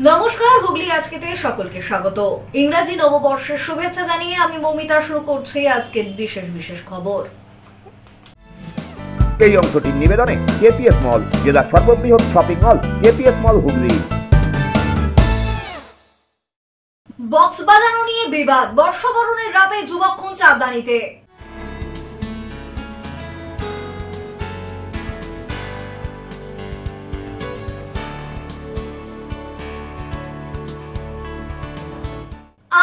নমস্কার, হুগলি আজকেতে সকলকে স্বাগত। ইংরাজি নববর্ষের শুভেচ্ছা জানিয়ে আমি মমিতা শুরু করছি আজকের বিশেষ বিশেষ খবর। এই অংশটির নিবেদনে কেপিএস মল, জেলার সর্ববৃহৎ শপিং মল কেপিএস মল হুগলি। বক্স বাজানো নিয়ে বিবাদ, বর্ষবরণের রাতে যুবক খুন চাঁদদানিতে।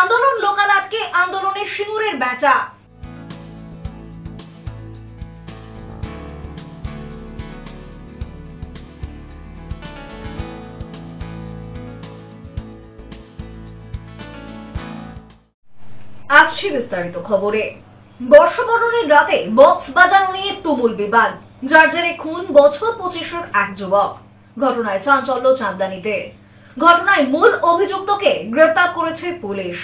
আন্দোলন লোকালাটকে আন্দোলনের সিঙ্গুরের বেচা। আসছি বিস্তারিত খবরে। বর্ষবরণের রাতে বক্স বাজানো নিয়ে তুমুল বিবাদ, যার জেরে খুন বছর 25-এর এক যুবক। ঘটনায় চাঞ্চল্য চাঁদদানিতে। ঘটনায় মূল অভিযুক্তকে গ্রেফতার করেছে পুলিশ।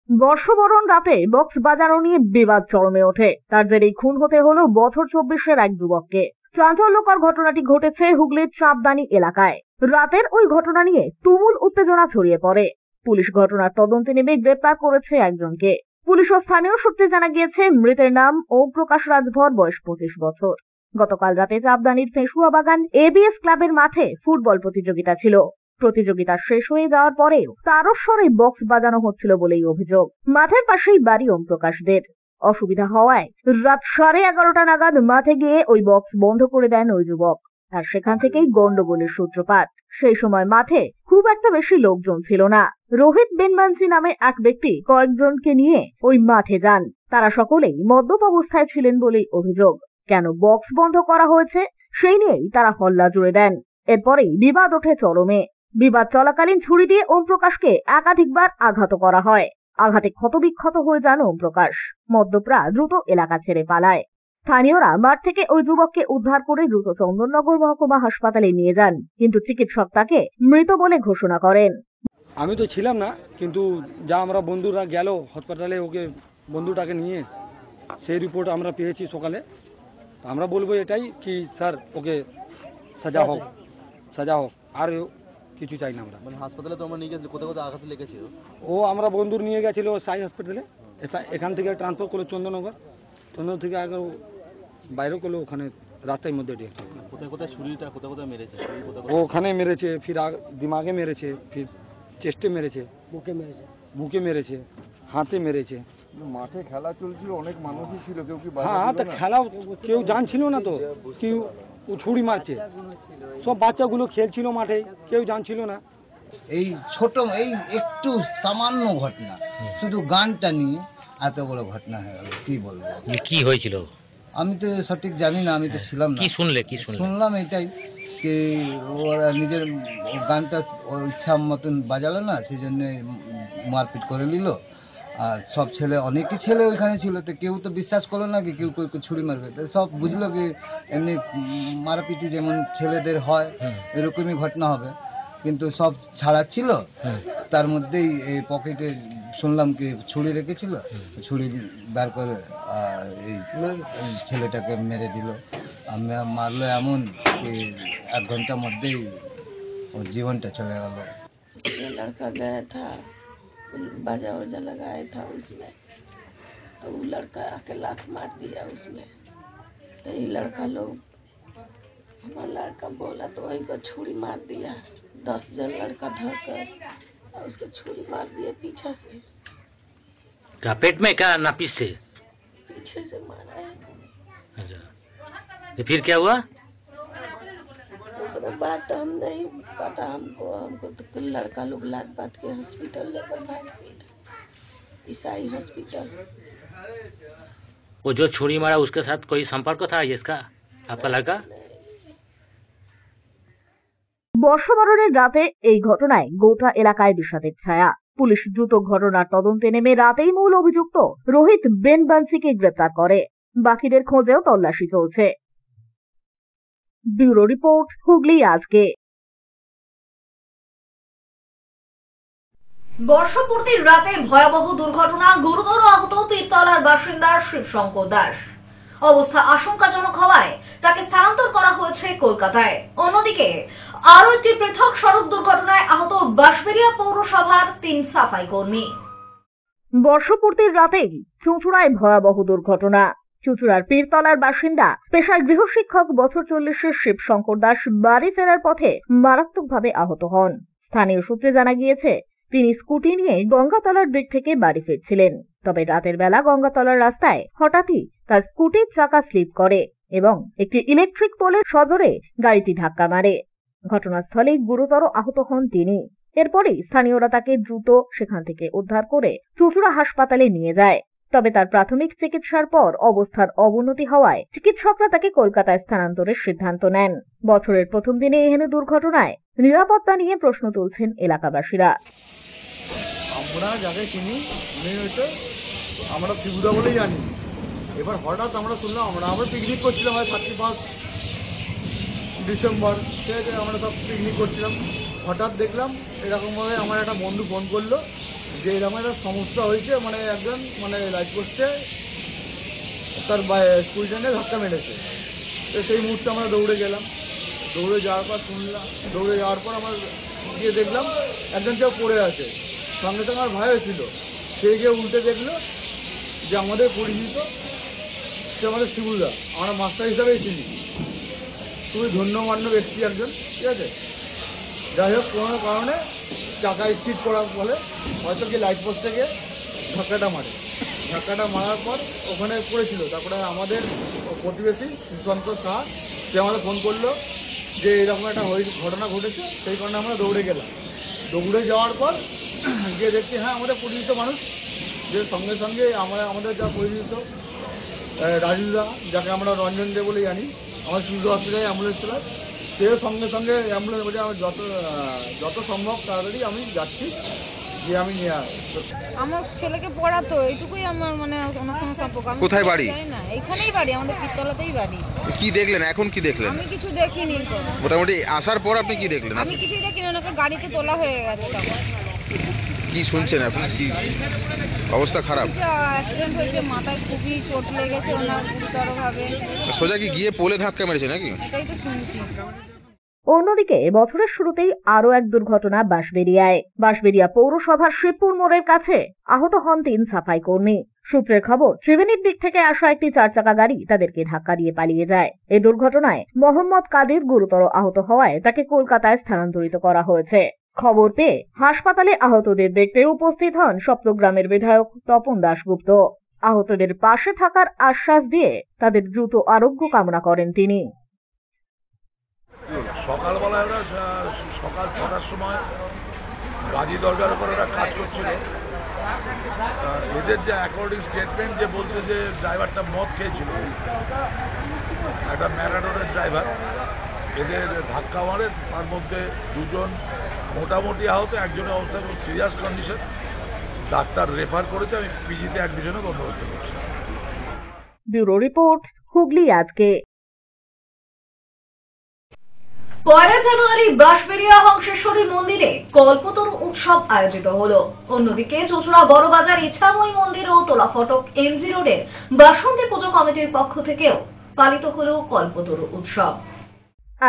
বর্ষবরণ রাতে বক্স বাজানো নিয়ে বিবাদ চরমে ওঠে, তার জেরেই খুন হতে হলো বছর 24-এর এক যুবককে। চাঞ্চল্যকর ঘটনাটি ঘটেছে হুগলির চাঁদদানি এলাকায়। রাতের ওই ঘটনা নিয়ে তুমুল উত্তেজনা ছড়িয়ে পড়ে। পুলিশ ঘটনার তদন্তে নেমে গ্রেফতার করেছে একজনকে। পুলিশ ও স্থানীয় সূত্রে জানা গিয়েছে, মৃতের নাম ওম প্রকাশ রাজভর, বয়স 25 বছর। গতকাল রাতে চাঁদদানির ফেসুয়া বাগান এবিএস ক্লাবের মাঠে ফুটবল প্রতিযোগিতা ছিল। প্রতিযোগিতা শেষ হয়ে যাওয়ার পরেও তারস্বরে বক্স বাজানো হচ্ছিল বলেই অভিযোগ। মাঠের পাশেই বাড়ি ওম প্রকাশদের। অসুবিধা হওয়ায় রাত 11:30 নাগাদ মাঠে গিয়ে ওই বক্স বন্ধ করে দেন ওই যুবক। আর সেখান থেকেই গন্ডগোলের সূত্রপাত। সেই সময় মাঠে খুব একটা বেশি লোকজন ছিল না। রোহিত বেনবান্সি নামে এক ব্যক্তি কয়েকজনকে নিয়ে ওই মাঠে যান। তারা সকলেই মদ্যপ অবস্থায় ছিলেন বলেই অভিযোগ। কেন বক্স বন্ধ করা হয়েছে সেই নিয়েই তারা হল্লা জুড়ে দেন। এরপরেই বিবাদ ওঠে চরমে। বিবাদ চলাকালীন ছুরি দিয়ে ওম প্রকাশকে একাধিকবার আঘাত করা হয়। আঘাতে ক্ষতবিক্ষত হয়ে যান ওম প্রকাশ। মদ্যপরা দ্রুত এলাকা ছেড়ে পালায়। স্থানীয়রা মাঠ থেকে ওই যুবককে উদ্ধার করে দ্রুত চন্দননগর মহকুমা হাসপাতালে নিয়ে যান, কিন্তু চিকিৎসক তাকে মৃত বলে ঘোষণা করেন। আমি তো ছিলাম না, কিন্তু যা আমরা বন্ধুরা গেল হাসপাতালে, ওকে বন্ধুটাকে নিয়ে সেই রিপোর্ট আমরা পেয়েছি সকালে। আমরা বলবো এটাই কি স্যার ওকে সাজা হোক, সাজা হোক, আর কিছু চাই না আমরা। মানে হাসপাতালে তো আমরা নিয়ে গেছি, কোথাও কোথাও আঘাত লেগেছিল। ও আমরা বন্ধুর নিয়ে গেছিল সাই হসপিটালে, এখান থেকে ট্রান্সফার করলো চন্দননগর থেকে আগে বাইরে করলো, ওখানে রাস্তার মধ্যে ডেকে। কোথায় কোথায় ছুরিটা কোথায় কোথায় মেরেছে? ওখানে মেরেছে, ফির দিমাগে মেরেছে, ফির চেস্টে মেরেছে, বুকে মেরেছে, হাতে মেরেছে। মাঠে খেলা চলছিল, অনেক মানুষই ছিল, কেউ কি? হ্যাঁ, তা খেলা কেউ জানছিল না তো কি ও ছুরি মারছে। সব বাচ্চাগুলো খেলছিল মাঠে, কেউ জানছিল না। এই ছোট এই একটু সামান্য ঘটনা, শুধু গানটা নিয়ে এত বড় ঘটনা হয়ে গেল। কি বলবো, কি হয়েছিল আমি তো সঠিক জানি না, আমি তো ছিলাম না। কি শুনলাম এটাই যে ওরা নিজের গানটা ওর ইচ্ছা মতন বাজালো না, সেই জন্য মারপিট করে নিল। আর সব ছেলে, অনেকই ছেলে ওইখানে ছিল, তো কেউ তো বিশ্বাস করলো না কি কেউ ছুরি মারবে। তো সব বুঝলো কি এমনি মারপিটি যেমন ছেলেদের হয় এরকমই ঘটনা হবে, কিন্তু সব ছাড়াচ্ছিল। তার মধ্যেই এই পকেটে শুনলাম কি ছুরি রেখেছিল, ছুরি বার করে এই ছেলেটাকে মেরে দিল। মারলো এমন কি 1 ঘন্টার মধ্যেই ওর জীবনটা চলে গেল। लड़का गया था, बाजा वजा लगाया था उसमें, तो वो लड़का आके लात मार दिया उसमें। तो ये लड़का लोग, हमारा लड़का बोला तो वही पर छुरी मार दिया। 10 जन लड़का धरकर और उसको छुरी मार दिया पीछे से। क्या पेट में, क्या नापिस से? पीछे से मारा है। अच्छा, तो फिर क्या हुआ? उसके बाद तो हम नहीं पता, हमको तो लड़का लोग लात बात के हॉस्पिटल लेकर भाग गए, ईसाई हॉस्पिटल। वो जो छुरी मारा उसके साथ कोई संपर्क था इसका, आपका लड़का? বর্ষবরণের রাতে এই ঘটনায় গোটা এলাকায় বিষাদের ছায়া। পুলিশ দ্রুত ঘটনার তদন্তে নেমে রাতেই মূল অভিযুক্ত রোহিত বেনবান্সিকে গ্রেফতার করে। বাকিদের খোঁজেও তল্লাশি চলছে। ব্যুরো রিপোর্ট, হুগলি আজকে। বর্ষপূর্তির রাতে ভয়াবহ দুর্ঘটনা, গুরুতর আহত পীরতলার বাসিন্দা শিবশঙ্কর দাস। অবস্থা আশঙ্কাজনক হওয়ায় তাকে স্থানান্তর করা হয়েছে কলকাতায়। অন্যদিকে আরও একটি পৃথক সড়ক দুর্ঘটনায় আহত বাঁশবেড়িয়া পৌরসভার 3 সাফাই কর্মী। বর্ষপূর্তির রাতেই চুঁচুড়ায় ভয়াবহ দুর্ঘটনা। চুঁচুড়ার পীরতলার বাসিন্দা পেশায় গৃহশিক্ষক বছর 40-এর শিবশঙ্কর দাস বাড়ি ফেরার পথে মারাত্মকভাবে আহত হন। স্থানীয় সূত্রে জানা গিয়েছে, তিনি স্কুটি নিয়ে গঙ্গাতলার দিক থেকে বাড়ি ফিরছিলেন। তবে রাতের বেলা গঙ্গাতলার রাস্তায় হঠাৎই তার স্কুটির চাকা স্লিপ করে এবং একটি ইলেকট্রিক পোলের সজোরে গাড়িটি ধাক্কা মারে। ঘটনাস্থলেই গুরুতর আহত হন তিনি। এরপরেই স্থানীয়রা তাকে দ্রুত সেখান থেকে উদ্ধার করে চুঁচুড়া হাসপাতালে নিয়ে যায়। তবে তার প্রাথমিক চিকিৎসার পর অবস্থার অবনতি হওয়ায় চিকিৎসকরা তাকে কলকাতায় স্থানান্তরের সিদ্ধান্ত নেন। বছরের প্রথম দিনে এহেন দুর্ঘটনায় নিরাপত্তা নিয়ে প্রশ্ন তুলছেন এলাকাবাসীরা। আমরা যাকে চিনি উনি হয়তো আমরা ত্রিপুরা বলেই জানি। এবার হঠাৎ আমরা শুনলাম, আমরা পিকনিক করছিলাম 31 ডিসেম্বর, ঠিক আছে, আমরা সব পিকনিক করছিলাম। হঠাৎ দেখলাম এরকমভাবে আমার একটা বন্ধু ফোন করলো যে এরকম একটা সমস্যা হয়েছে, মানে একজন লাইট পোস্টে তার স্কুলটানে ধাক্কা মেরেছে। তো সেই মুহূর্তে আমরা দৌড়ে গেলাম। দৌড়ে যাওয়ার পর দৌড়ে যাওয়ার পর আমরা গিয়ে দেখলাম একজন কেউ পড়ে আছে। সঙ্গে সঙ্গে আমার ভাইও ছিল, সে গিয়ে উল্টে দেখলো যে আমাদের পরিচিত, সে আমাদের শিবুদা, আমরা মাস্টার হিসাবেই চিনি, খুবই ধন্যমান্য ব্যক্তি একজন, ঠিক আছে। যাই হোক, কোনো কারণে চাকা স্কিড করার ফলে হয়তো কি লাইট পোস্ট থেকে ধাক্কাটা মারার পর ওখানে পড়েছিল। তারপরে আমাদের প্রতিবেশী সুশান্ত শাহ, সে আমাদের ফোন করলো যে এরকম একটা ঘটনা ঘটেছে। সেই কারণে আমরা দৌড়ে গেলাম। দৌড়ে যাওয়ার পর গিয়ে দেখছি হ্যাঁ আমাদের পরিচিত মানুষ, যে সঙ্গে সঙ্গে আমাদের যা পরিচিত রাজুদা, যাকে আমরা রঞ্জন দে বলে জানি, আমার শিশু হসপিটালে অ্যাম্বুলেন্স চালায়, সেও সঙ্গে সঙ্গে অ্যাম্বুলেন্স বলে আমার যত সম্ভব তাড়াতাড়ি আমি যাচ্ছি, যে আমি নিয়ে আসবো। আমার ছেলেকে পড়াতো, এইটুকুই আমার মানে ওনার সঙ্গে সম্পর্ক। কোথায় বাড়ি? না, এখানেই বাড়ি, আমাদের পীরতলাতেই বাড়ি। কি দেখলেন এখন? কি দেখলেন? আমি কিছু দেখিনি তো। মোটামুটি আসার পর আপনি কি দেখলেন? আমি কিছুই দেখিনি, ওনাকে গাড়িতে তোলা হয়ে গেছে। কি শুনছেন আপনি? কি অবস্থা? খারাপ অ্যাক্সিডেন্ট হয়েছে, মাথায় খুবই চোট লেগেছে ওনার গুরুতর ভাবে। সোজা কি গিয়ে পোলে ধাক্কা মেরেছে নাকি? এটাই তো শুনছি। অন্যদিকে বছরের শুরুতেই আরো এক দুর্ঘটনা বাঁশবেড়িয়ায়। বাঁশবেড়িয়া পৌরসভার শিবপুর মোড়ের কাছে আহত হন 3 সাফাই কর্মী। সূত্রের খবর, ত্রিবেণীর দিক থেকে আসা একটি 4 চাকা গাড়ি তাদেরকে ধাক্কা দিয়ে পালিয়ে যায়। এই দুর্ঘটনায় মোহাম্মদ কাদের গুরুতর আহত হওয়ায় তাকে কলকাতায় স্থানান্তরিত করা হয়েছে। খবর পেয়ে হাসপাতালে আহতদের দেখতে উপস্থিত হন সপ্তগ্রামের বিধায়ক তপন দাশগুপ্ত। আহতদের পাশে থাকার আশ্বাস দিয়ে তাদের দ্রুত আরোগ্য কামনা করেন তিনি। সকালবেলা ওরা সকাল 6টার সময় গাজী দরগার উপর ওরা কাজ করছিল। এদের যে অ্যাকর্ডিং স্টেটমেন্ট যে বলছে যে ড্রাইভারটা মদ খেয়েছিল, একটা ম্যারাডোনের ড্রাইভার, এদের ধাক্কা মারে, তার মধ্যে 2 জন মোটামুটি আহত, একজনের অবস্থা খুব সিরিয়াস কন্ডিশন। ডাক্তার রেফার করেছে, আমি পিজিতে অ্যাডমিশনে বন্দোবস্ত করছি। ব্যুরো রিপোর্ট, হুগলি আজকে। 1 জানুয়ারি বাঁশবেড়িয়া হংসেশ্বরী মন্দিরে কল্পতরু উৎসব আয়োজিত হলো। অন্যদিকে চুঁচুড়া বড়বাজার ইছাময় মন্দির ও তোলা ফটক এমজি রোডের বাসন্তী পুজো কমিটির পক্ষ থেকেও পালিত হলো কল্পতরু উৎসব।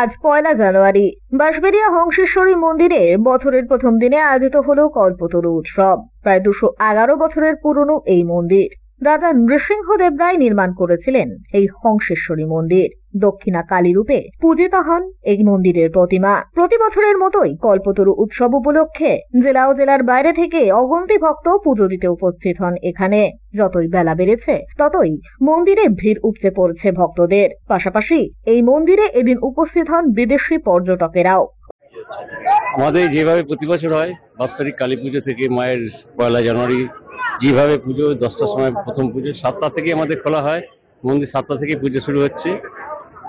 আজ 1 জানুয়ারি বাঁশবেড়িয়া হংসেশ্বরী মন্দিরে বছরের প্রথম দিনে আয়োজিত হলো কল্পতরু উৎসব। প্রায় 211 বছরের পুরনো এই মন্দির রাজা নৃসিংহদেব রায় নির্মাণ করেছিলেন। এই হংসেশ্বরী মন্দির দক্ষিণা কালী রূপে পূজিত হন এই মন্দিরের প্রতিমা। প্রতি বছরের মতোই কল্পতরু উৎসব উপলক্ষে জেলা ও জেলার বাইরে থেকে অগন্তি ভক্ত পুজো দিতে উপস্থিত হন এখানে। যতই বেলা বেড়েছে ততই মন্দিরে ভিড় উপচে পড়ছে ভক্তদের। পাশাপাশি এই মন্দিরে এদিন উপস্থিত হন বিদেশি পর্যটকেরাও। আমাদের যেভাবে প্রতি বছর হয় বাৎসরিক কালী পুজো থেকে মায়ের 1 জানুয়ারি যেভাবে পুজো 10টার সময় প্রথম পুজো, 7টা থেকে আমাদের খোলা হয় মন্দির, 7টা থেকে পুজো শুরু হচ্ছে।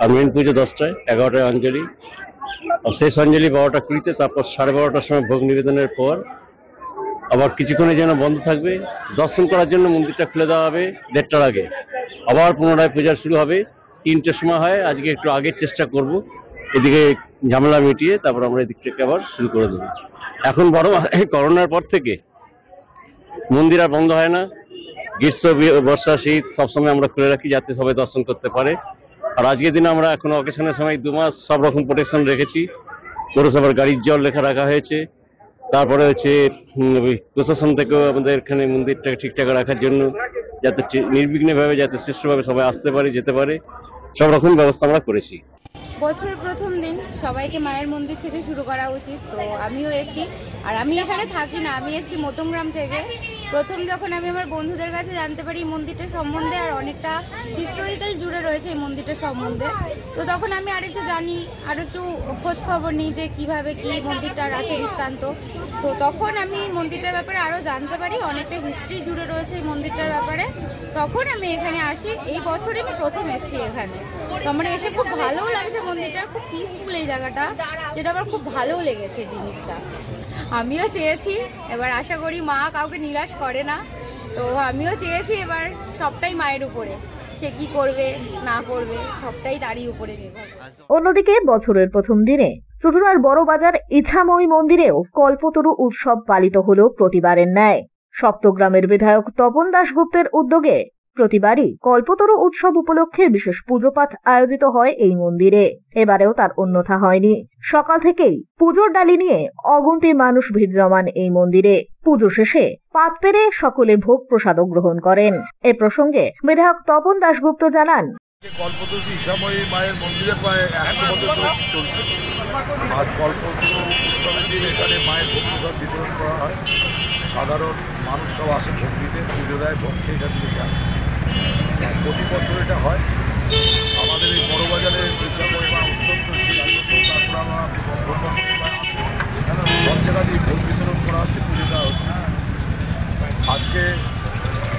আর মেন পুজো 10টায়, 11টায় অঞ্জলি, আর শেষ অঞ্জলি 12টা 20-তে। তারপর 12:30টার সময় ভোগ নিবেদনের পর আবার কিছুক্ষণের জন্য বন্ধ থাকবে। দর্শন করার জন্য মন্দিরটা খুলে দেওয়া হবে 1:30টার আগে। আবার পুনরায় পূজা শুরু হবে 3টের সময় হয়। আজকে একটু আগের চেষ্টা করব, এদিকে ঝামেলা মিটিয়ে তারপর আমরা এদিক থেকে আবার শুরু করে দেবো। এখন বড় করোনার পর থেকে মন্দির আর বন্ধ হয় না, গ্রীষ্ম বর্ষা শীত সবসময় আমরা খুলে রাখি যাতে সবাই দর্শন করতে পারে। আর আজকের দিনে আমরা এখন অকেশনের সময় 2 মাস সব রকম প্রোটেকশন রেখেছি। পৌরসভার গাড়ির জল লেখা রাখা হয়েছে, তারপরে হচ্ছে প্রশাসন থেকেও আমাদের এখানে মন্দিরটা ঠিকঠাক রাখার জন্য যাতে নির্বিঘ্নভাবে যাতে সুষ্ঠুভাবে সবাই আসতে পারে যেতে পারে সব রকম ব্যবস্থা আমরা করেছি। বছরের প্রথম দিন সবাইকে মায়ের মন্দির থেকে শুরু করা উচিত, তো আমিও এসেছি। আর আমি এখানে থাকি না, আমি এসেছি মধ্যমগ্রাম থেকে। প্রথম যখন আমি আমার বন্ধুদের কাছে জানতে পারি মন্দিরটার সম্বন্ধে, আর অনেকটা হিস্টোরিক্যাল জুড়ে রয়েছে এই মন্দিরটার সম্বন্ধে, তো তখন আমি আরেকটু জানি, আর একটু খোঁজ খবর নিই যে কীভাবে কী মন্দিরটার আছে বৃত্তান্ত। তো তখন আমি মন্দিরটার ব্যাপারে আরও জানতে পারি, অনেকটা হিস্ট্রি জুড়ে রয়েছে এই মন্দিরটার ব্যাপারে। তখন আমি এখানে আসি, এই বছরই আমি প্রথম এসেছি এখানে। তো আমার এসে খুব ভালোও লাগছে, মন্দিরটা খুব পিসফুল এই জায়গাটা, যেটা আমার খুব ভালোও লেগেছে জিনিসটা। আমিও চেয়েছি, এবার আশা করি মা কাউকে নিরাশ করে না, তো আমিও চেয়েছি এবার সবটাই মায়ের উপরে, সে কি করবে না করবে সবটাই তারই উপরে নির্ভর করে। অন্যদিকে বছরের প্রথম দিনে চুঁচুড়ার বড়বাজার ইছাময়ী মন্দিরেও কল্পতরু উৎসব পালিত হলো প্রতিবারের ন্যায়। সপ্তগ্রামের বিধায়ক তপন দাশগুপ্তের উদ্যোগে প্রতিবারই কল্পতরু উৎসব উপলক্ষে বিশেষ পুজোপাঠ আয়োজিত হয় এই মন্দিরে। এবারেও তার অন্যথা হয়নি। সকাল থেকেই পুজোর ডালি নিয়ে অগুন্তি মানুষ ভিড় জমান এই মন্দিরে। পুজো শেষে পাত পেরে সকলে ভোগ প্রসাদও গ্রহণ করেন। এ প্রসঙ্গে বিধায়ক তপন দাশগুপ্ত জানান, কল্পতরু ইছাময়ী মায়ের মন্দিরে প্রায় 100 বছর ধরে চলছে। আর কল্পতরু উৎসবের দিন এখানে মায়ের ভোগ প্রসাদ বিতরণ করা হয়। সাধারণ মানুষ সব আসে ভোগ দিতে, পুজো দেয়, ভোগ খেয়ে এখান থেকে যায়। প্রতি বছর এটা হয়। আমাদের এই বড়বাজারে ইছাময়ী মা অত্যন্ত তারপর আমরা সব জায়গা দিয়ে ভোগ বিতরণ করা হচ্ছে, পুজোটা হচ্ছে। আজকে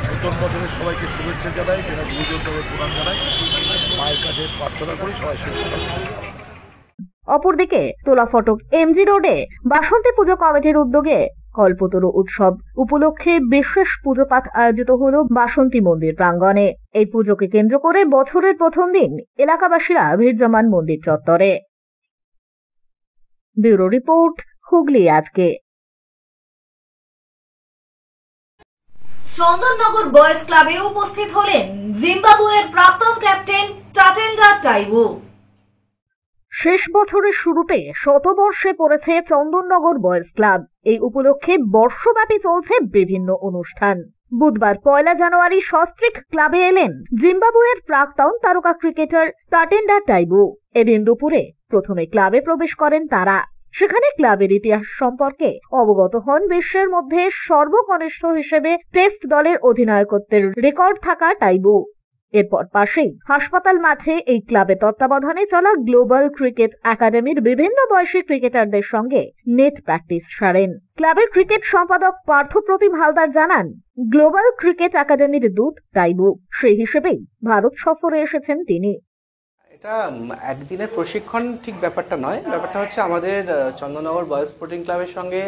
নতুন বছরের সবাইকে শুভেচ্ছা জানাই, যেটা গুরুজনদের প্রণাম জানাই, মায়ের কাছে প্রার্থনা করি সবাই সুস্থ। অপরদিকে তোলা ফটক এমজি রোডে বাসন্তী পুজো কমিটির উদ্যোগে কল্পতরু উৎসব উপলক্ষে বিশেষ পুজোপাঠ আয়োজিত হল বাসন্তী মন্দির প্রাঙ্গণে। এই পুজোকে কেন্দ্র করে বছরের প্রথম দিন এলাকাবাসীরা ভিড় জমান মন্দির চত্বরে। ব্যুরো রিপোর্ট, হুগলি আজকে। চন্দননগর বয়েজ ক্লাবে উপস্থিত হলেন জিম্বাবুয়ের প্রাক্তন ক্যাপ্টেন টাটেন্ডা টাইবু। শেষ বছরের শুরুতে শতবর্ষে পড়েছে চন্দননগর বয়েজ ক্লাব। এই উপলক্ষে বর্ষব্যাপী চলছে বিভিন্ন অনুষ্ঠান। বুধবার 1 জানুয়ারি সস্ত্রীক ক্লাবে এলেন জিম্বাবুয়ের প্রাক্তন তারকা ক্রিকেটার টাটেন্ডা টাইবু। এদিন দুপুরে প্রথমে ক্লাবে প্রবেশ করেন তারা। সেখানে ক্লাবের ইতিহাস সম্পর্কে অবগত হন বিশ্বের মধ্যে সর্বকনিষ্ঠ হিসেবে টেস্ট দলের অধিনায়কত্বের রেকর্ড থাকা টাইবু। এরপর পাশেই হাসপাতাল মাঠে এই ক্লাবের তত্ত্বাবধানে চলা গ্লোবাল ক্রিকেট একাডেমির বিভিন্ন বয়সী ক্রিকেটারদের সঙ্গে নেট প্র্যাকটিস সারেন। ক্লাবের ক্রিকেট সম্পাদক পার্থপ্রতিম হালদার জানান, গ্লোবাল ক্রিকেট একাডেমির দূত টাইবু, সেই হিসেবেই ভারত সফরে এসেছেন তিনি। এটা একদিনের প্রশিক্ষণ ঠিক ব্যাপারটা নয়, ব্যাপারটা হচ্ছে আমাদের চন্দননগর বয়েজ স্পোর্টিং ক্লাবের সঙ্গে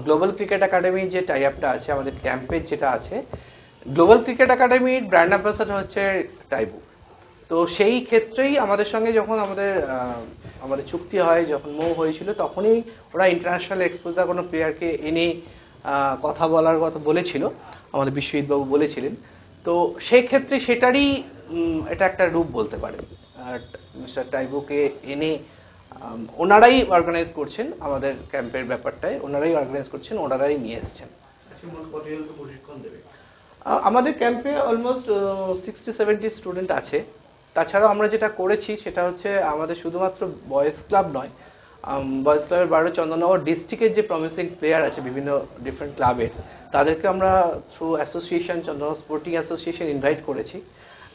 গ্লোবাল ক্রিকেট একাডেমির যে টাই আপটা আছে, আমাদের ক্যাম্পেজ যেটা আছে, গ্লোবাল ক্রিকেট একাডেমির ব্র্যান্ড অ্যাম্বাসাডর হচ্ছে টাইবু। তো সেই ক্ষেত্রেই আমাদের সঙ্গে যখন আমাদের চুক্তি হয়, যখন হয়েছিল, তখনই ওরা ইন্টারন্যাশনাল এক্সপোজার কোনো প্লেয়ারকে এনে কথা বলার কথা বলেছিল, আমাদের বিশ্বজিৎবাবু বলেছিলেন। তো সেই ক্ষেত্রে সেটারই এটা একটা রূপ বলতে পারেন। আর মিস্টার টাইবুকে এনে ওনারাই অর্গানাইজ করছেন, আমাদের ক্যাম্পের ব্যাপারটায় ওনারাই অর্গানাইজ করছেন, ওনারাই নিয়ে এসছেন। প্রশিক্ষণ দেবে আমাদের ক্যাম্পে অলমোস্ট 60-70 স্টুডেন্ট আছে। তাছাড়াও আমরা যেটা করেছি সেটা হচ্ছে আমাদের শুধুমাত্র বয়েজ ক্লাব নয়, বয়েজ ক্লাবের বাইরে চন্দননগর ডিস্ট্রিক্টের যে প্রমিসিং প্লেয়ার আছে বিভিন্ন ডিফারেন্ট ক্লাবের, তাদেরকে আমরা through association Chandannagar sporting association invite করেছি,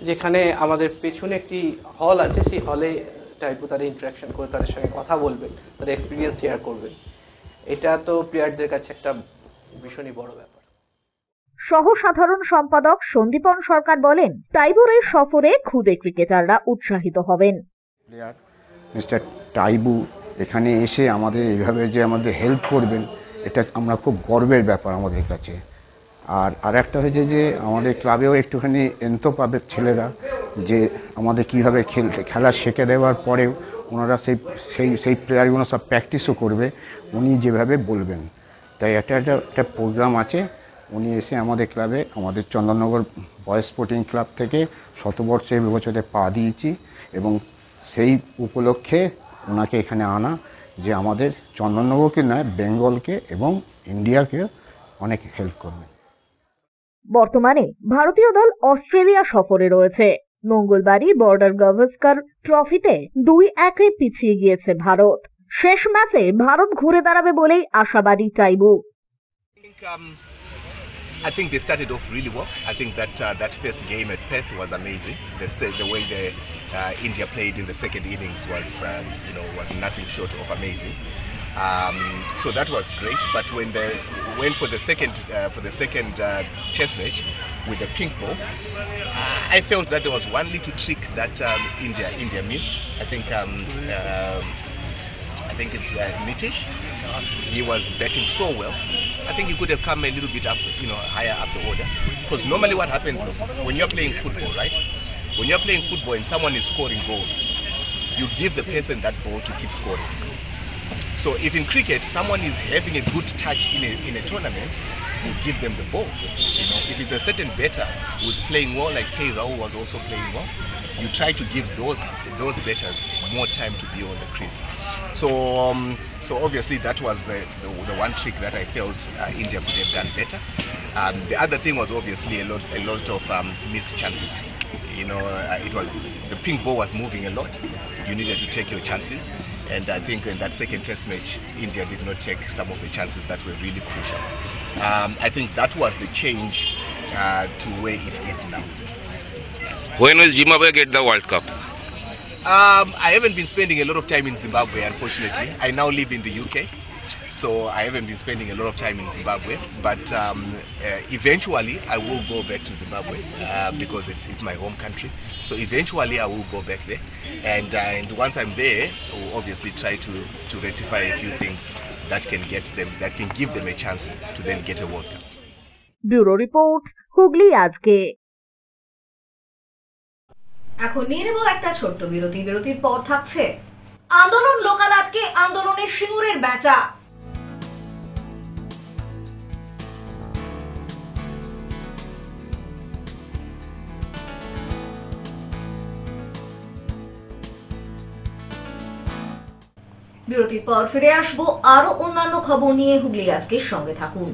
যেখানে আমাদের পেছনে একটি হল আছে, সেই হলে টাইপু তাদের ইন্টারাকশন করে তাদের সঙ্গে কথা বলবেন, তাদের এক্সপিরিয়েন্স শেয়ার করবেন। এটা তো প্লেয়ারদের কাছে একটা ভীষণই বড় ব্যাপার। সহ সাধারণ সম্পাদক সন্দীপন সরকার বলেন, টাইবুর এই সফরে খুদে ক্রিকেটাররা উৎসাহিত হবেন। প্লেয়ার মিস্টার টাইবু এখানে এসে আমাদের এইভাবে যে আমাদের হেল্প করবেন, এটা আমরা খুব গর্বের ব্যাপার আমাদের কাছে। আর একটা হয়েছে যে আমাদের ক্লাবেও একটুখানি এনতো পাবে ছেলেরা, যে আমাদের কীভাবে খেলা শিখে দেওয়ার পরেও ওনারা সেই প্লেয়ারগুলো সব প্র্যাকটিসও করবে উনি যেভাবে বলবেন। তাই একটা প্রোগ্রাম আছে, উনি এসে আমাদের ক্লাবে, আমাদের চন্দননগর বয়েজ স্পোর্টিং ক্লাব থেকে শতবর্ষে বছরে পা দিয়েছি এবং সেই উপলক্ষে ওনাকে এখানে আনা যে আমাদের চন্দননগরকে নয়, বেঙ্গলকে এবং ইন্ডিয়াকে অনেক হেল্প করবে। বর্তমানে ভারতীয় দল অস্ট্রেলিয়া সফরে রয়েছে। মঙ্গলবারই বর্ডার গাভাস্কার ট্রফিতে 2-1 পিছিয়ে গিয়েছে ভারত। শেষ ম্যাচে ভারত ঘুরে দাঁড়াবে বলেই আশাবাদী Taibu. I think they started off really well. I think that that first game at Perth was amazing. The way India played in the second innings was nothing short of amazing. So that was great. But when they went for the second test match with the pink ball, I felt that there was one little trick that India missed. I think it's Nitish. He was batting so well. I think he could have come a little bit up, higher up the order. Because normally what happens is when you're playing football, right? When you're playing football and someone is scoring goals, you give the person that ball to keep scoring. So if in cricket someone is having a good touch in a tournament, you give them the ball. If it's a certain batter who's playing well, like K. Rahul was also playing well, you try to give those batters more time to be on the crease. So obviously that was the one trick that I felt India could have done better. The other thing was obviously a lot of missed chances. It was the pink ball was moving a lot. You needed to take your chances, and I think in that second test match, India did not take some of the chances that were really crucial. I think that was the change to where it is now. When will Zimbabwe get the World Cup? I haven't been spending a lot of time in Zimbabwe, unfortunately. I now live in the UK, so I haven't been spending a lot of time in Zimbabwe. But eventually, I will go back to Zimbabwe because it's my home country. So eventually, I will go back there, and once I'm there, I will obviously try to rectify a few things that can give them a chance to then get a World Cup. Bureau Report, Hooghly আজকে। এখন নিয়ে নেব একটা ছোট্ট বিরতি। বিরতির পর থাকছে আন্দোলন লোকাল, আজকে আন্দোলনের সিঙ্গুরের বেচা। বিরতির পর ফিরে আসবো আরো অন্যান্য খবর নিয়ে। হুগলি আজকের সঙ্গে থাকুন।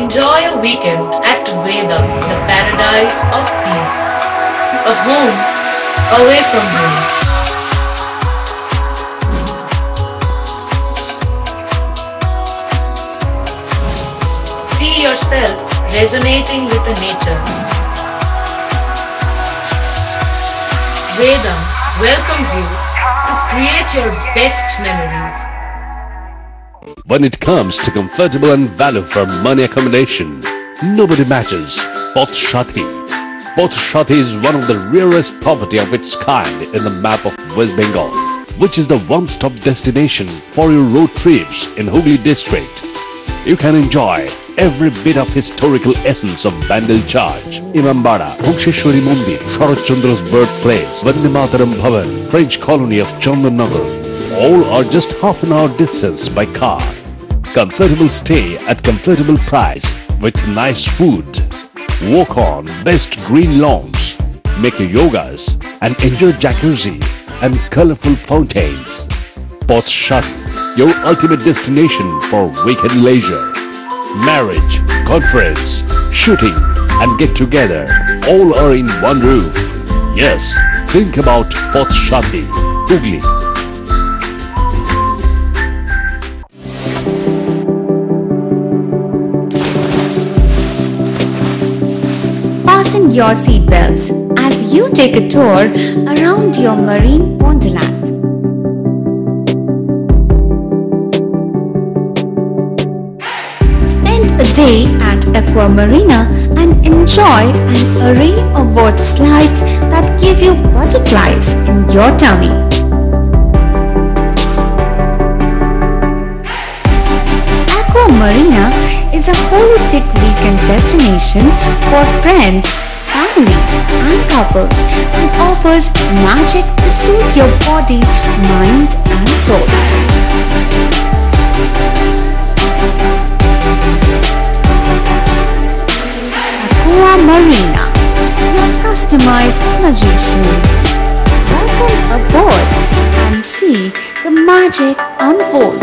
Enjoy a weekend at Vedam, the paradise of peace. A home away from home. See yourself resonating with the nature. Vedam welcomes you to create your best memories. When it comes to comfortable and value for money accommodation, nobody matches Pothshati. Pothshati is one of the rarest property of its kind in the map of West Bengal, which is the one-stop destination for your road trips in Hooghly district. You can enjoy every bit of historical essence of Bandel Church, Imambara, Bhuksheshwari Mandir, Sharat Chandra's birthplace, Vande Mataram Bhavan, French colony of Chandanagar. All are just half an hour distance by car. Comfortable stay at comfortable price with nice food. Walk on best green lawns, make your yogas and enjoy jacuzzi and colorful fountains. Pothshati, your ultimate destination for weekend leisure. Marriage, conference, shooting and get together all are in one roof. Yes, think about Pothshati, Hooghly. fasten your seatbelts as you take a tour around your marine wonderland. Spend a day at Aqua Marina and enjoy an array of water slides that give you butterflies in your tummy. Aqua Marina is a holistic weekend destination for friends, family and couples and offers magic to soothe your body, mind and soul. Aqua Marina, your customized magician. Welcome aboard and see the magic unfold.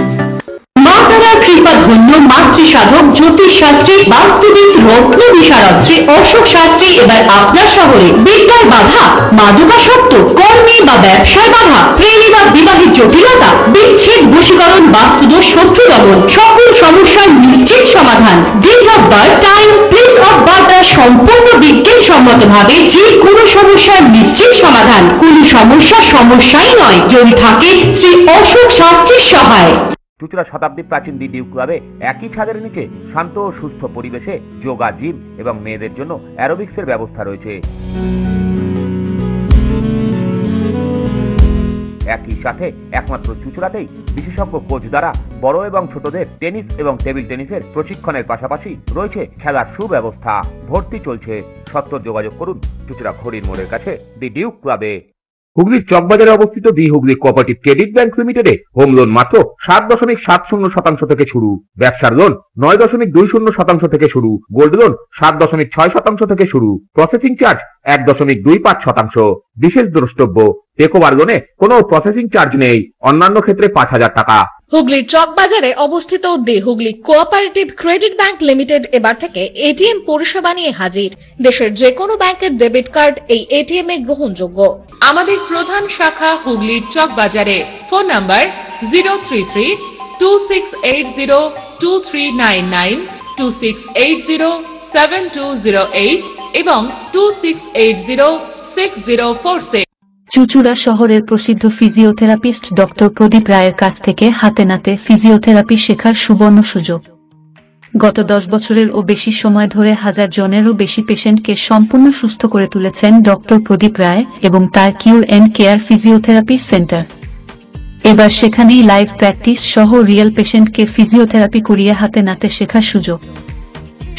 মাতারা কৃপা ধন্য মাতৃ সাধক জ্যোতিষ শাস্ত্রী বাস্তুবিদ রত্ন বিশারদ শ্রী অশোক শাস্ত্রী এবার আপনার শহরে। বিদ্যায় বাধা, মাদকাসক্ত, কর্মে বা ব্যবসায় বাধা, প্রেমে বা বিবাহের জটিলতা, বিচ্ছেদ, বশীকরণ, বাস্তুদোষ, শত্রু দমন, সকল সমস্যার নিশ্চিত সমাধান। Date of birth, time, place of birth দ্বারা সম্পূর্ণ বিজ্ঞানসম্মত ভাবে যে কোনো সমস্যার নিশ্চিত সমাধান। কোনো সমস্যাই নয় যদি থাকে শ্রী অশোক শাস্ত্রীর সহায়। চুঁচুড়া শতাব্দী প্রাচীন দি ডিউ ক্লাবে একই ছাদের নিচে শান্ত ও সুস্থ পরিবেশে যোগা, জিম এবং মেয়েদের জন্য অ্যারোবিক্সের ব্যবস্থা রয়েছে। একই সাথে একমাত্র চুঁচুড়াতেই বিশেষজ্ঞ কোচ দ্বারা বড় এবং ছোটদের টেনিস এবং টেবিল টেনিসের প্রশিক্ষণের পাশাপাশি রয়েছে খেলার সুব্যবস্থা। ভর্তি চলছে, সত্বর যোগাযোগ করুন চুঁচুড়া ঘড়ির মোড়ের কাছে দি ডিউ ক্লাবে। হুগলির চকবাজারে অবস্থিত the Hooghly cooperative credit bank লিমিটেডে হোম লোন মাত্র 7.70% থেকে শুরু, ব্যবসার লোন 9.20% থেকে শুরু, গোল্ড লোন 7.6% থেকে শুরু, প্রসেসিং চার্জ 1.25%। বিশেষ দ্রষ্টব্য, টেকওভার লোনে কোনো প্রসেসিং চার্জ নেই, অন্যান্য ক্ষেত্রে 5,000 টাকা। হুগলির চকবাজারে অবস্থিত the Hooghly cooperative credit bank limited এবার থেকে এটিএম পরিষেবা নিয়ে হাজির। দেশের যে কোনো ব্যাংকের ডেবিট কার্ড এই এটিএম এ গ্রহণযোগ্য। আমাদের প্রধান শাখা হুগলির চকবাজারে। ফোন নাম্বার 033-2680-2399, 2680-7208 এবং 2680-6046। চুঁচুড়া শহরের প্রসিদ্ধ ফিজিওথেরাপিস্ট ডক্টর প্রদীপ রায়ের কাছ থেকে হাতে নাতে ফিজিওথেরাপি শেখার সুবর্ণ সুযোগ। গত 10 বছরের ও বেশি সময় ধরে 1000 জনেরও বেশি পেশেন্টকে সম্পূর্ণ সুস্থ করে তুলেছেন ডক্টর প্রদীপ রায় এবং তার কিউর এন্ড কেয়ার ফিজিওথেরাপি সেন্টার। এবার সেখানেই লাইভ প্র্যাকটিস সহ রিয়েল পেশেন্টকে ফিজিওথেরাপি করিয়ে হাতে নাতে শেখার সুযোগ।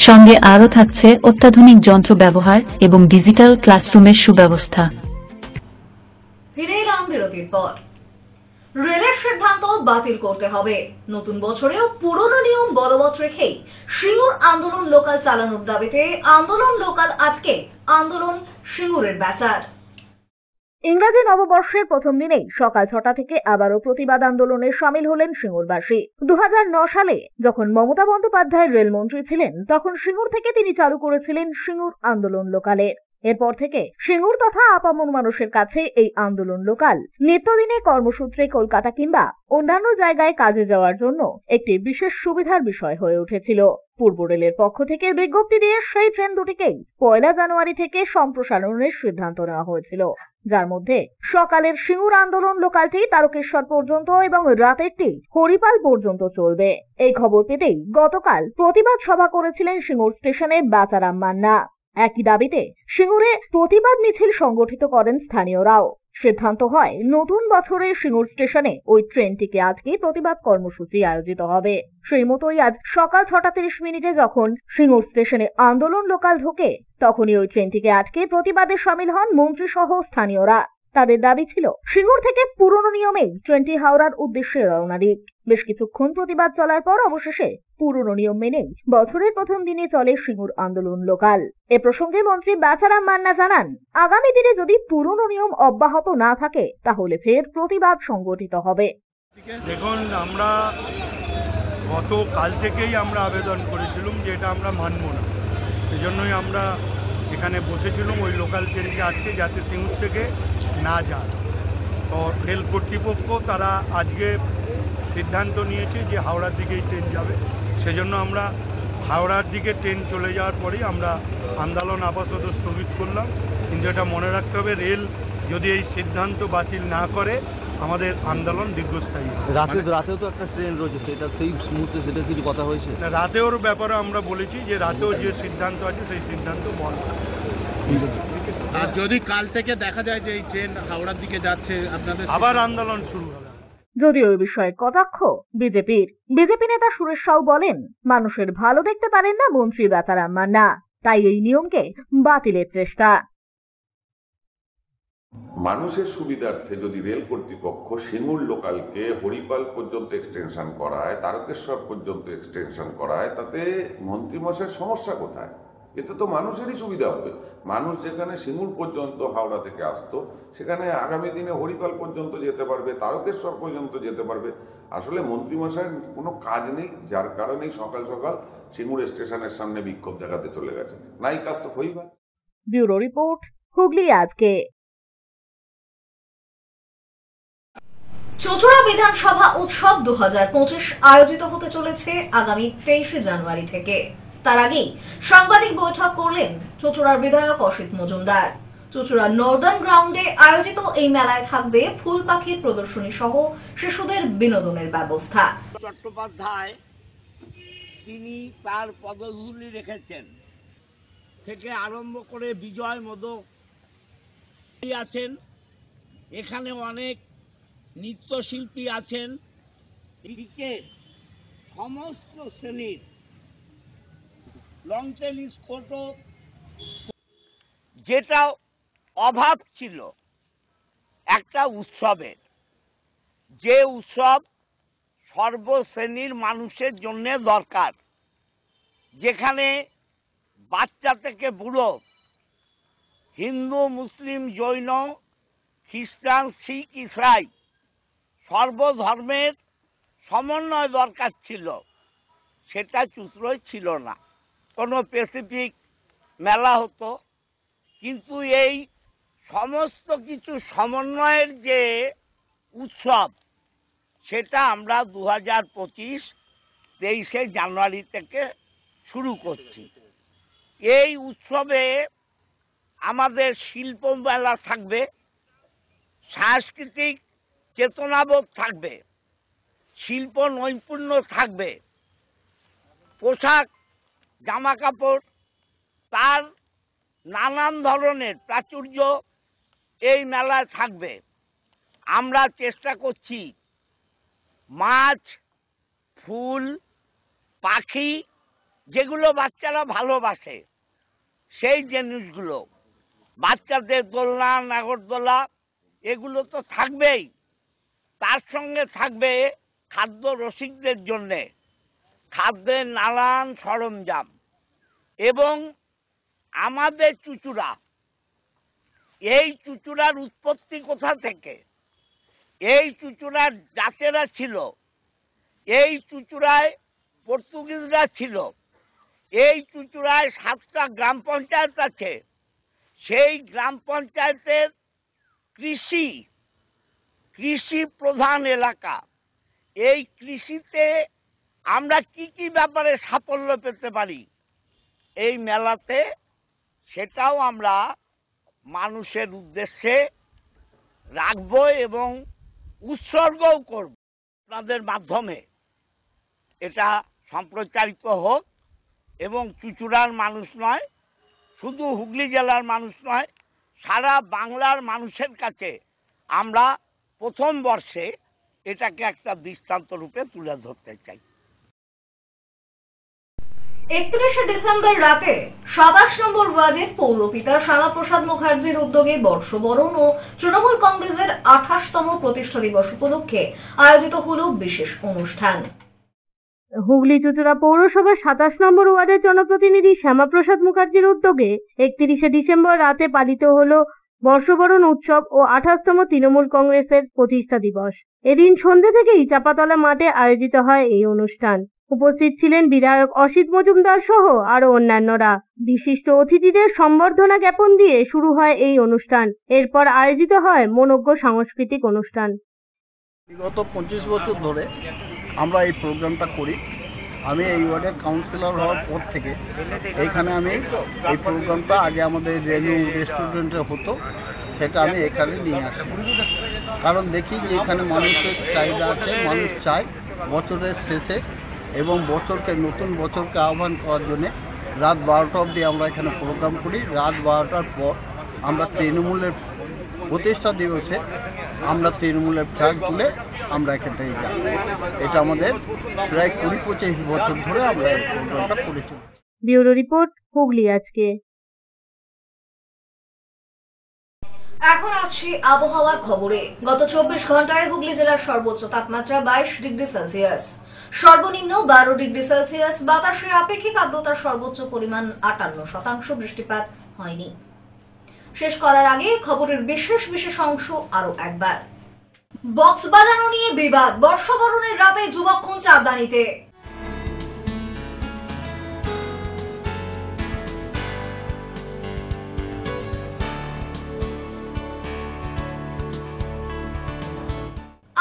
সঙ্গে আরও থাকছে অত্যাধুনিক যন্ত্র ব্যবহার এবং ডিজিটাল ক্লাসরুমের সুব্যবস্থা। ফিরে এলাম বিরতির পর। রেলের সিদ্ধান্ত বাতিল করতে হবে, নতুন বছরেও পুরনো নিয়ম বলবৎ রেখেই সিঙ্গুর আন্দোলন লোকাল চালানোর দাবিতে আন্দোলন লোকাল আজকে আন্দোলন সিঙ্গুরের ব্যাচার। ইংরেজি নববর্ষের প্রথম দিনেই সকাল 6টা থেকে আবারও প্রতিবাদ আন্দোলনে সামিল হলেন সিঙ্গুরবাসী। 2009 সালে যখন মমতা বন্দ্যোপাধ্যায় রেলমন্ত্রী ছিলেন তখন সিঙ্গুর থেকে তিনি চালু করেছিলেন সিঙ্গুর আন্দোলন লোকালের। এরপর থেকে সিঙ্গুর তথা আপামর মানুষের কাছে এই আন্দোলন লোকাল নিত্যদিনে কর্মসূত্রে কলকাতা কিংবা অন্যান্য জায়গায় কাজে যাওয়ার জন্য একটি বিশেষ সুবিধার বিষয় হয়ে উঠেছিল। পূর্ব রেলের পক্ষ থেকে বিজ্ঞপ্তি দিয়ে সেই ট্রেন দুটিকেই 1 জানুয়ারি থেকে সম্প্রসারণের সিদ্ধান্ত নেওয়া হয়েছিল, যার মধ্যে সকালের সিঙ্গুর আন্দোলন লোকালটি তারকেশ্বর পর্যন্ত এবং রাতেরটি হরিপাল পর্যন্ত চলবে। এই খবর পেতেই গতকাল প্রতিবাদ সভা করেছিলেন সিঙ্গুর স্টেশনে বাচারাম মান্না। একই দাবিতে সিঙ্গুরে প্রতিবাদ মিছিল সংগঠিত করেন স্থানীয়রাও। সিদ্ধান্ত হয় নতুন বছরে সিঙ্গুর স্টেশনে ওই ট্রেনটিকে আজকে প্রতিবাদ কর্মসূচি আয়োজিত হবে। সেই মতোই আজ সকাল 6:30 যখন সিঙ্গুর স্টেশনে আন্দোলন লোকাল ঢোকে তখনই ওই ট্রেনটিকে আটকে প্রতিবাদে সামিল হন মন্ত্রী সহ স্থানীয়রা। তাদের দাবি ছিল সিঙ্গুর থেকে পুরনো নিয়মেই ট্রেনটি হাওড়ার উদ্দেশ্যে রওনা দিক। বেশ কিছুক্ষণ প্রতিবাদ চলার পর অবশেষে পুরনো নিয়ম মেনেই বছরের প্রথম দিনে চলে সিঙ্গুর আন্দোলন লোকাল। এ প্রসঙ্গে মন্ত্রী বাচারাম মান্না জানান, আগামী দিনে যদি পুরনো নিয়ম অব্যাহত না থাকে তাহলে ফের প্রতিবাদ সংগঠিত হবে। দেখুন, আমরা গতকাল থেকেই আমরা আবেদন করেছিলাম যে এটা আমরা মানব না, সেজন্যই আমরা এখানে বসেছিলাম ওই লোকাল ট্রেনকে আজকে যাতে সিঙ্গুর থেকে না যায়। তো রেল কর্তৃপক্ষ তারা আজকে সিদ্ধান্ত নিয়েছে যে হাওড়ার দিকেই ট্রেন যাবে, সেজন্য আমরা হাওড়ার দিকে ট্রেন চলে যাওয়ার পরেই আমরা আন্দোলন আপাতত স্থগিত করলাম। কিন্তু এটা মনে রাখতে হবে, রেল যদি এই সিদ্ধান্ত বাতিল না করে আমাদের আন্দোলন দীর্ঘস্থায়ী হবে। রাতেও তো একটা ট্রেন রয়েছে, সেটা সেই মুহূর্তে সেটা কিছু কথা হয়েছে? রাতেওর ব্যাপারে আমরা বলেছি যে রাতেও যে সিদ্ধান্ত আছে সেই সিদ্ধান্ত বল। আর যদি কাল থেকে দেখা যায় যে এই ট্রেন হাওড়ার দিকে যাচ্ছে, আপনাদের আবার আন্দোলন শুরু হবে। যদিও এই বিষয়ে কটাক্ষ বিজেপির। বিজেপি নেতা সুরেশ সাউ বলেন, মানুষের ভালো দেখতে পারেন না মন্ত্রী রাতারাম মান্না, তাই এই নিয়মকে বাতিলের চেষ্টা। মানুষের সুবিধার্থে যদি রেল কর্তৃপক্ষ সিঙ্গুর লোকালকে হরিপাল পর্যন্ত এক্সটেনশন করায়, তারকেশ্বর পর্যন্ত এক্সটেনশন করায়, তাতে মন্ত্রীমশাইয়ের সমস্যা কোথায়? এতে তো মানুষেরই সুবিধা হবে। মানুষ যেখানে সিঙ্গুর পর্যন্ত হাওড়া থেকে আসতো, সেখানে আগামী দিনে হরিপাল পর্যন্ত যেতে পারবে, তারকেশ্বর পর্যন্ত যেতে পারবে। আসলে মন্ত্রীমশাইয়ের কোনো কাজ নেই, যার কারণেই সকাল সকাল সিঙ্গুর স্টেশনের সামনে বিক্ষোভ দেখাতে চলে গেছে। নাই কাজ তো হইবা। ব্যুরো রিপোর্ট, হুগলি আজকে। চুঁচুড়া বিধানসভা উৎসব 2025 আয়োজিত হতে চলেছে আগামী 23 জানুয়ারি থেকে। তার আগেই সাংবাদিক বৈঠক করলেন চুঁচুড়ার বিধায়ক অসিত মজুমদার। চুঁচুড়ার নর্দার্ন গ্রাউন্ডে আয়োজিত এই মেলায় থাকবে ফুল পাখির প্রদর্শনী সহ শিশুদের বিনোদনের ব্যবস্থা। চট্টোপাধ্যায় তিনি তার পদধূলি রেখেছেন থেকে আরম্ভ করে বিজয় মোদক আছেন, এখানে অনেক নৃত্যশিল্পী আছেন, ক্রিকেট সমস্ত শ্রেণীর, লং টেনিস কোর্টও, যেটা অভাব ছিল একটা উৎসবের, যে উৎসব সর্বশ্রেণীর মানুষের জন্য দরকার, যেখানে বাচ্চা থেকে বুড়ো, হিন্দু মুসলিম জৈন খ্রিস্টান শিখ ইসরাই সর্বধর্মের সমন্বয় দরকার ছিল, সেটা চুঁচুড়ায় ছিল না। কোনো স্পেসিফিক মেলা হতো, কিন্তু এই সমস্ত কিছু সমন্বয়ের যে উৎসব, সেটা আমরা 2025 জানুয়ারি থেকে শুরু করছি। এই উৎসবে আমাদের শিল্প মেলা থাকবে, সাংস্কৃতিক চেতনাবোধ থাকবে, শিল্প নৈপুণ্য থাকবে, পোশাক জামা কাপড় তার নানান ধরনের প্রাচুর্য এই মেলায় থাকবে। আমরা চেষ্টা করছি মাছ, ফুল, পাখি, যেগুলো বাচ্চারা ভালোবাসে সেই জিনিসগুলো, বাচ্চাদের দোলনা, নাগরদোলা, এগুলো তো থাকবেই। তার সঙ্গে থাকবে খাদ্য রসিকদের জন্যে খাদ্যের নানান সরঞ্জাম। এবং আমাদের চুঁচুড়া, এই চুঁচুড়ার উৎপত্তি কোথা থেকে? এই চুঁচুড়ার জাতেরা ছিল, এই চুঁচুড়ায় পর্তুগিজরা ছিল, এই চুঁচুড়ায় 7টা গ্রাম পঞ্চায়েত আছে। সেই গ্রাম পঞ্চায়েতের কৃষি প্রধান এলাকা। এই কৃষিতে আমরা কি কি ব্যাপারে সাফল্য পেতে পারি এই মেলাতে, সেটাও আমরা মানুষের উদ্দেশ্যে রাখবো এবং উৎসর্গও করব। আপনাদের মাধ্যমে এটা সম্প্রচারিত হোক এবং চুঁচুড়ার মানুষ নয়, শুধু হুগলি জেলার মানুষ নয়, সারা বাংলার মানুষের কাছে আমরা প্রথম বর্ষে এটাকে একটা দৃষ্টান্ত রূপে তুলে ধরতে চাই। 31 ডিসেম্বর রাতে 27 নম্বর ওয়ার্ডের পৌরপিতা শ্যামাপ্রসাদ মুখার্জির উদ্যোগে বর্ষবরণ ও তৃণমূল কংগ্রেসের 28তম প্রতিষ্ঠা দিবস উপলক্ষে আয়োজিত হল বিশেষ অনুষ্ঠান। হুগলি চুঁচুড়া পৌরসভার 27 নম্বর ওয়ার্ডের জনপ্রতিনিধি শ্যামাপ্রসাদ মুখার্জির উদ্যোগে 31 ডিসেম্বর রাতে পালিত হল বর্ষবরণ উৎসব ও 28তম তৃণমূল কংগ্রেসের প্রতিষ্ঠা দিবস। এদিন সন্ধ্যে থেকেই চাপাতলা মাঠে আয়োজিত হয় এই অনুষ্ঠান। উপস্থিত ছিলেন বিধায়ক অসিত মজুমদার সহ আরো অন্যান্যরা। বিশিষ্ট অতিথিদের সম্বর্ধনা জ্ঞাপন দিয়ে শুরু হয় এই অনুষ্ঠান। এরপর আয়োজিত হয় মনোজ্ঞ সাংস্কৃতিক অনুষ্ঠান। বিগত 25 বছর ধরে আমরা এই প্রোগ্রামটা করি আমি এই ওয়ার্ডের কাউন্সিলর হওয়ার পর থেকে এইখানে আমি এই প্রোগ্রামটা আগে আমাদের রেনু রেস্টুরেন্টে হতো, সেটা আমি এখানে নিয়ে আসি। কারণ দেখি যে এখানে মানুষের চাহিদা আছে, মানুষ চায় বছরের শেষে এবং নতুন বছরকে আহ্বান করার জন্যে রাত 12টা অবধি আমরা এখানে প্রোগ্রাম করি। রাত 12টার পর আমরা তৃণমূলের প্রতিষ্ঠা দিবসে আমরা তৃণমূলের ফ্ল্যাগ তুলে আমরা এখান থেকে যাই। এটা আমাদের প্রায় 20-25 বছর ধরে আমরা এই প্রোগ্রামটা করেছি। ব্যুরো রিপোর্ট, হুগলি আজকে। এখন আসছি আবহাওয়ার খবরে। গত 24 ঘন্টায় হুগলি জেলার সর্বোচ্চ তাপমাত্রা 22 ডিগ্রি সেলসিয়াস, সর্বনিম্ন 12 ডিগ্রি সেলসিয়াস। বাতাসে আপেক্ষিক আর্দ্রতার সর্বোচ্চ পরিমাণ 58%। বৃষ্টিপাত হয়নি। শেষ করার আগে খবরের বিশেষ অংশ আরো একবার। বক্স বাজানো নিয়ে বিবাদ, বর্ষবরণের রাতে যুবক খুন চাঁদদানিতে।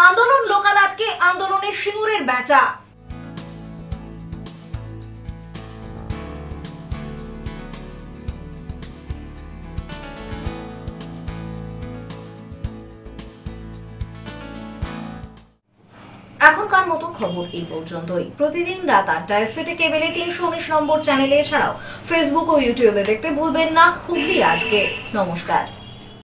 আন্দোলন লোকালাটকে আন্দোলনের সিঙ্গুরের বেচা। এখনকার মতো খবর এই পর্যন্তই। প্রতিদিন রাত 8টায় সিটি কেবলে 319 নম্বর চ্যানেলে, এছাড়াও ফেসবুক ও ইউটিউবে দেখতে ভুলবেন না হুগলি আজকে। নমস্কার।